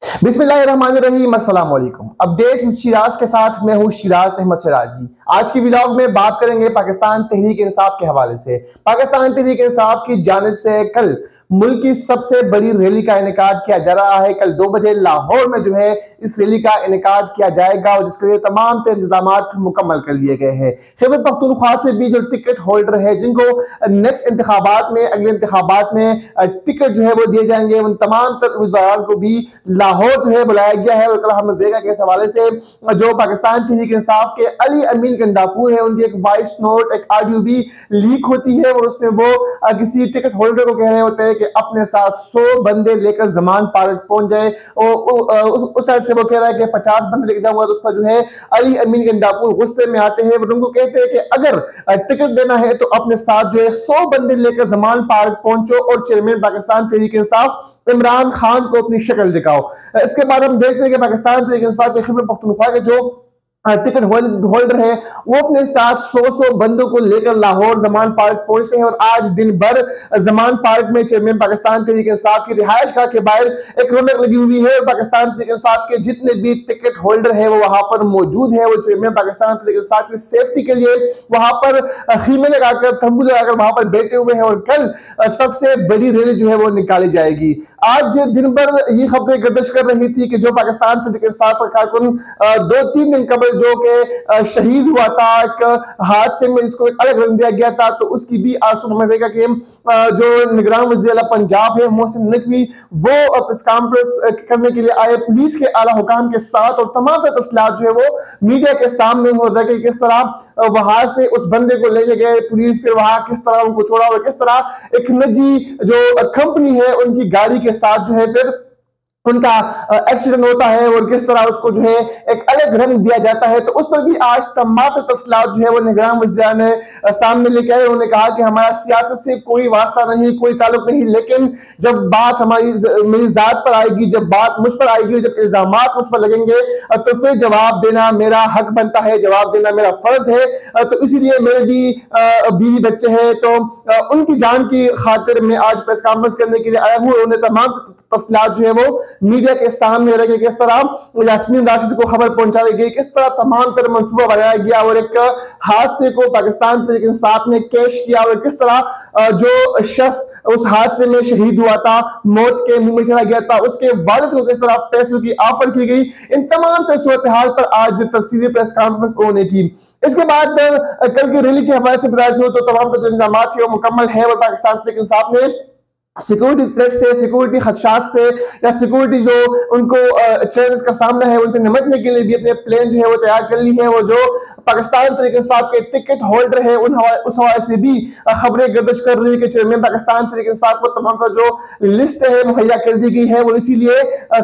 बिस्मिल्लाहिर्रहमानिर्रहीम, अस्सलाम वालेकुम। अपडेट शिराज के साथ मैं हूं शिराज अहमद शराजी। आज की व्लॉग में बात करेंगे पाकिस्तान तहरीक इंसाफ के हवाले से। पाकिस्तान तहरीक इंसाफ की जानिब से कल मुल्क की सबसे बड़ी रैली का इनेकाद किया जा रहा है। कल 2 बजे लाहौर में जो है इस रैली का इनेकाद किया जाएगा और जिसके लिए तमाम इंतजाम मुकम्मल कर लिए गए हैं। खैबर पख्तूनख्वा से भी जो टिकट होल्डर है, जिनको नेक्स्ट इंतखाबात में, अगले इंतखाबात में टिकट जो है वो दिए जाएंगे, उन तमाम उम्मीदवारों को भी लाहौर जो है बुलाया गया है। और कल हमने देखा कि इस हवाले से जो पाकिस्तान तहरीक इंसाफ के अली अमीन गंडापुर है, उनकी एक वॉइस नोट, एक ऑडियो भी लीक होती है और उसमें वो किसी टिकट होल्डर को कह रहे होते हैं कि अपने साथ 100 बंदे लेकर जमान पार्क पहुंच जाए। और उस साइड से वो कह रहा है कि 50 बंदे लेकर जाऊंगा। तो उस पर जो है अली अमीन गंडापुर गुस्से में आते हैं। वो उनको कहते हैं कि अगर टिकट देना है तो अपने साथ जो है 100 बंदे लेकर जमान पार्क पहुंचो और चेयरमैन पाकिस्तान तहरीक इंसाफ इमरान खान को अपनी शक्ल दिखाओ। इसके बाद हम देखते हैं कि पाकिस्तान तहरीक इंसाफ के खैबर पख्तूनख्वा के जो टिकट होल्डर है वो अपने साथ 100 बंदों को लेकर लाहौर जमान पार्क पहुंचते हैं और आज दिन भर जमान पार्क में चेयरमैन पाकिस्तान तहरीक इंसाफ की रिहाइश गाह के बाहर एक रौनक लगी हुई है। और पाकिस्तान तहरीक इंसाफ के जितने भी टिकट होल्डर है वो वहां पर मौजूद है। वो चेयरमैन पाकिस्तान तहरीक इंसाफ की सेफ्टी के लिए वहां पर खीमे लगाकर, तंबू लगाकर वहां पर बैठे हुए हैं। और कल सबसे बड़ी रैली जो है वो निकाली जाएगी। आज दिन भर ये खबरें गर्दिश कर रही थी कि जो पाकिस्तान तहरीक इंसाफ का कारकुन 2-3 दिन कबल जो कि शहीद हुआ था एक हादसे में, जिसको एक अलग रंग दिया गया था, तो उसकी भी आज सुबह देखा कि जो निगरान वज़ीर आला पंजाब है मोहसिन नकवी, वो प्रेस कॉन्फ्रेंस करने के लिए आए पुलिस के आला हुकाम के साथ। और तमाम तफसीलात जो है वो मीडिया के सामने हो रहा है कि किस तरह वहां से उस बंदे को लेके गए पुलिस, फिर वहां किस तरह उनको छोड़ा और किस तरह एक निजी जो कंपनी है उनकी गाड़ी के साथ जो है फिर उनका एक्सीडेंट होता है और किस तरह उसको जो है एक अलग रंग दिया जाता है। तो उस पर भी आज तमाम तफसीलात जो है वो निगरान वज़ीर ने सामने लेके आए। उन्होंने कहा कि हमारा सियासत से कोई वास्ता नहीं, कोई ताल्लुक नहीं, लेकिन जब बात हमारी मेरी जात पर आएगी, जब बात मुझ पर आएगी, जब इल्जामात मुझ पर लगेंगे तो फिर जवाब देना मेरा हक बनता है, जवाब देना मेरा फर्ज है। तो इसीलिए मेरे भी बीवी बच्चे हैं, तो उनकी जान की खातिर मैं आज प्रेस कॉन्फ्रेंस करने के लिए आया हूँ। उन्होंने तमाम तफसीलात जो है वो मीडिया के सामने रखे, किस तरह यास्मीन राशिद को खबर पहुंचाई गई, किस तरह तमाम तरह मंसूबा बनाया गया और एक हादसे को पाकिस्तान तहरीक इंसाफ ने कैश किया और किस तरह जो शख्स उस हादसे में शहीद हुआ था, मौत के मुंह में चला गया था, उसके वालिद को किस तरह पैसों की ऑफर की गई। इन तमाम सूरत हाल पर आज तफसीली प्रेस कॉन्फ्रेंस होने की। इसके बाद कल की रैली के हवाले से बताया तो तमाम जो इंतजाम थे वो मुकम्मल है और पाकिस्तान तहरीक इंसाफ ने सिक्योरिटी थ्रेट से, सिक्योरिटी खदशात से या सिक्योरिटी जो उनको चैलेंज का सामना है उनसे निपटने के लिए भी अपने प्लान जो है वो तैयार कर ली है। वो जो पाकिस्तान तहरीक इंसाफ के टिकट होल्डर है उस हवाले से भी खबरें गर्दिश कर रही है कि चेयरमैन पाकिस्तान तहरीक इंसाफ को तमाम का जो लिस्ट है मुहैया कर दी गई है। वो इसीलिए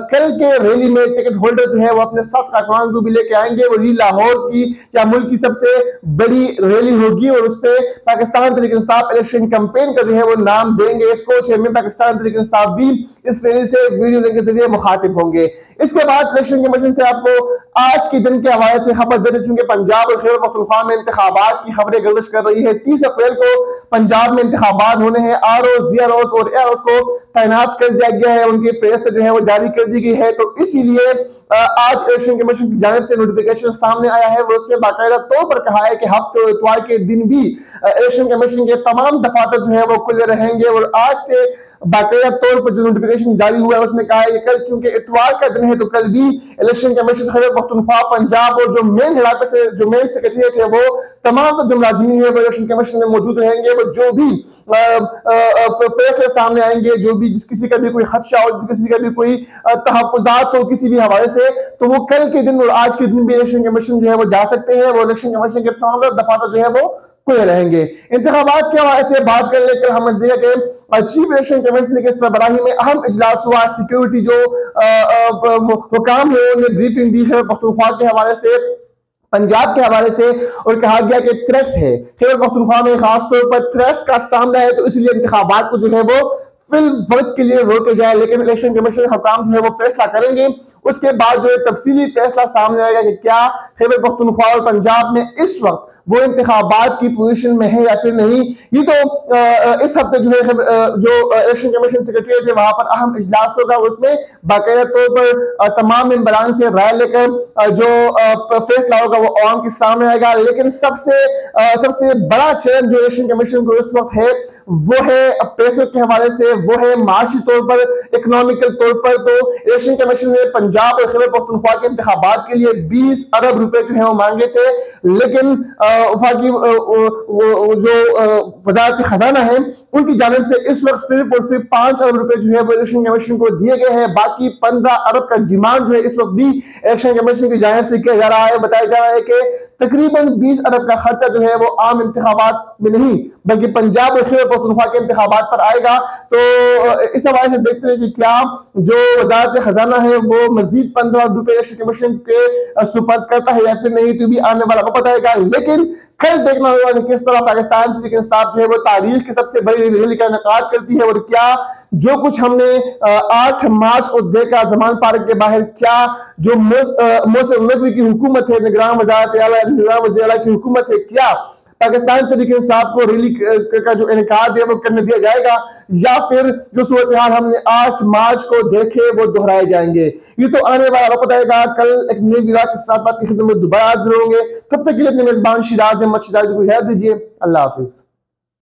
कल के रैली में टिकट होल्डर जो है वो अपने साथ कारकुनान को भी लेके आएंगे। वही लाहौर की या मुल्क की सबसे बड़ी रैली होगी और उस पर पाकिस्तान तहरीक इंसाफ इलेक्शन कैंपेन का जो है वो नाम देंगे इसको। में पाकिस्तान तहरीक इंसाफ भी इस रैली से वीडियो लिंक के जरिए मुखातिब होंगे। इसके बाद इलेक्शन कमीशन से आपको आज के दिन के हवाले से खबर दे दी, चूंकि पंजाब और खैबर पख्तूनख्वा में इंतखाबात की खबरें गर्दिश कर रही है। 30 अप्रैल को पंजाब में इंतखाबात होने हैं। आरओस, डीआरओस और एआरओस को तैनात कर दिया गया है, उनकी फहरिस्त जो है वो जारी कर दी गई है। तो इसीलिए आज इलेक्शन कमीशन की जानिब से नोटिफिकेशन सामने आया है। वो उसमें बाकायदा तौर पर कहा है कि हफ्ते और इतवार के दिन भी इलेक्शन कमीशन के तमाम दफातर जो है वो खुले रहेंगे। और आज से बाकायदा तौर पर जो नोटिफिकेशन जारी हुआ है उसमें कहा है कि कल चूंकि इतवार का दिन है तो कल भी इलेक्शन कमीशन खैबर पख्तूनख्वा पंजाब और जो मेन इलाके से जो मेन सेक्रेटरीट है वो तमाम जो मुलाजिमीन है वो इलेक्शन कमीशन में मौजूद रहेंगे। वो जो भी फैसले सामने आएंगे, जो भी जिस किसी का भी कोई खदशा हो, किसी का भी कोई तहफ्फुज़ात हो किसी भी हवाले से, तो वो कल के दिन और आज के दिन भी इलेक्शन कमीशन जो है वो जा सकते हैं। वो इलेक्शन कमीशन के तमाम दफातर जो है वो खुले रहेंगे। इंतखाबात के हवाले से बात कर लेकर हमने देखा कि चीफ इलेक्शन कमीशन के सरबराही में अहम इजलास हुआ। सिक्योरिटी जो हुकाम है उन्हें ब्रीफिंग दी है पख्तूनख्वा के हवाले से, पंजाब के हवाले से, और कहा गया कि थ्रेट्स है खैबर पख्तूनख्वा में खासतौर पर थ्रेट्स का सामना है, तो इसलिए इंतखाबात को जो है वो फिल वक्त के लिए रोके जाए। लेकिन इलेक्शन कमीशन हुकाम जो है वो फैसला करेंगे। उसके बाद जो है तफसीली फैसला सामने आएगा कि क्या खैबर पख्तूनख्वा और पंजाब में इस वक्त वो इंतखाबात की पोजीशन में है या फिर नहीं। ये तो इस हफ्ते जो है जो इलेक्शन कमीशन सेक्रेटरीट है वहां पर अहम इजलास होगा, उसमें बाकायदा तौर पर तमाम मेंबरान से राय लेकर जो फैसला होगा वो आवाम के सामने आएगा। लेकिन सबसे बड़ा चैलेंज जो इलेक्शन कमीशन को इस वक्त है वो है पैसों के हवाले से, वो है माशी तौर पर, इकोनॉमिकल तौर पर। तो इलेक्शन कमीशन ने पंजाब और खैबर पख्तूनख्वा के इंतखाबात के लिए 20 अरब रुपए जो है वो मांगे थे, लेकिन वफाकी जो वजारत खजाना है उनकी जानिब से इस वक्त सिर्फ और सिर्फ 5 अरब रुपए जो है वो इलेक्शन कमीशन को दिए गए हैं। बाकी 15 अरब का डिमांड जो है इस वक्त भी इलेक्शन कमीशन की जानिब से किया जा रहा है। बताया जा रहा है कि तकरीबन 20 अरब का खर्चा जो है वो आम इंतखाबात में नहीं बल्कि पंजाब और खैबर पख्तूनख्वा के इंतखाबात पर आएगा। तो इस हवाले से देखते हैं कि क्या जो वजारत खजाना है वो मजीद 15 अरब रुपए इलेक्शन कमीशन के सुपर्द करता है या फिर नहीं, तो भी आने वाला वक्त बताएगा। लेकिन कल देखना होगा कि किस तरह पाकिस्तान तहरीक इंसाफ जो है वो तारीख की सबसे बड़ी रैली का इनेकाद करती है, और क्या जो कुछ हमने 8 मार्च को देखा जमान पार्क के बाहर, क्या जो मोहसिन नकवी की हुकूमत है, निगरान वज़ीर आला की हुकूमत है, क्या पाकिस्तान तहरीक इंसाफ को रैली का जो इनेकाद है वो करने दिया जाएगा, या फिर जो सूरत हाल हमने 8 मार्च को देखे वो दोहराए जाएंगे। ये तो आने वाला वक्त आएगा। कल एक नई विलाग के साथ आपकी खिदमत में दोबारा हाजिर होंगे। तब तक के लिए अपने मेजबान शिराज अहमद शिराजी को हिदायत दीजिए। अल्लाह हाफिज।